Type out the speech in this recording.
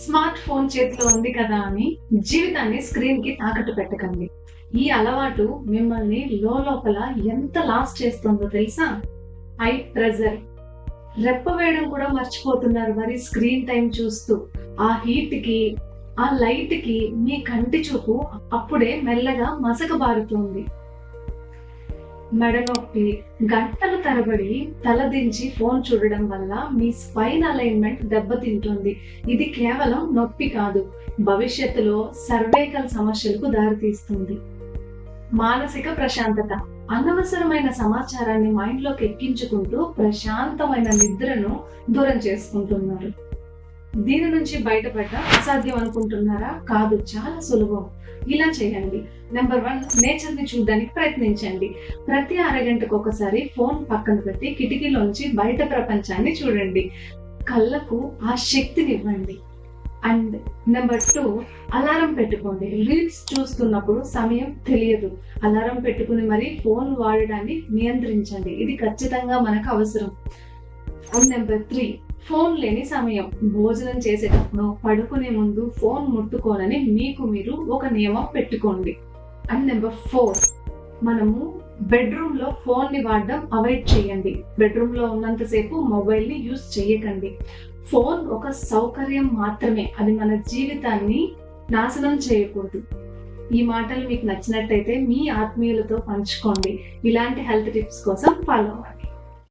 Smart phone చేతిలో ఉంది కదా అని జీవితాన్ని స్క్రీన్ కి తాకట్టు పెట్టకండి. ఈ అలవాటు మిమ్మల్ని లోపల ఎంత లాస్ చేస్తుందో తెలుసా? ఐ ప్రెజర్, రెప్ప వేయడం కూడా మర్చిపోతున్నారు మరి స్క్రీన్ టైం చూస్తూ. ఆ హీట్ కి, ఆ లైట్ కి మీ కంటి చూపు అప్పుడే మెల్లగా మసకబారుతుంది. మెడ నొప్పి, గంటల తరబడి తలదించి ఫోన్ చూడడం వల్ల మీ స్పైన్ అలైన్మెంట్ దెబ్బతింటుంది. ఇది కేవలం నొప్పి కాదు, భవిష్యత్తులో సర్వైకల్ సమస్యలకు దారితీస్తుంది. మానసిక ప్రశాంతత, అనవసరమైన సమాచారాన్ని మైండ్ లోకి ఎక్కించుకుంటూ ప్రశాంతమైన నిద్రను దూరం చేసుకుంటున్నారు. దీని నుంచి బయటపడడం అసాధ్యం అనుకుంటున్నారా? కాదు, చాలా సులభం. ఇలా చేయండి. నెంబర్ 1, నేచర్ ని చూడడానికి ప్రయత్నించండి. ప్రతి అరగంటకు ఒకసారి ఫోన్ పక్కన పెట్టి కిటికీలోంచి బయట ప్రపంచాన్ని చూడండి. కళ్ళకు ఆ శక్తినివ్వండి. అండ్ నెంబర్ 2, అలారం పెట్టుకోండి. రీల్స్ చూస్తున్నప్పుడు సమయం తెలియదు. అలారం పెట్టుకుని మరి ఫోన్ వాడడాన్ని నియంత్రించండి. ఇది ఖచ్చితంగా మనకు అవసరం. అండ్ నెంబర్ 3, ఫోన్ లేని సమయం. భోజనం చేసేటప్పుడు, పడుకునే ముందు ఫోన్ ముట్టుకోనని మీకు మీరు ఒక నియమం పెట్టుకోండి. అండ్ నెంబర్ 4, మనము బెడ్రూమ్ లో ఫోన్ ని వాడడం అవాయిడ్ చేయండి. బెడ్రూమ్ లో ఉన్నంతసేపు మొబైల్ ని యూజ్ చేయకండి. ఫోన్ ఒక సౌకర్యం మాత్రమే, అది మన జీవితాన్ని నాశనం చేయకూడదు. ఈ మాటలు మీకు నచ్చినట్టయితే మీ ఆత్మీయులతో పంచుకోండి. ఇలాంటి హెల్త్ టిప్స్ కోసం ఫాలో అవ్వండి.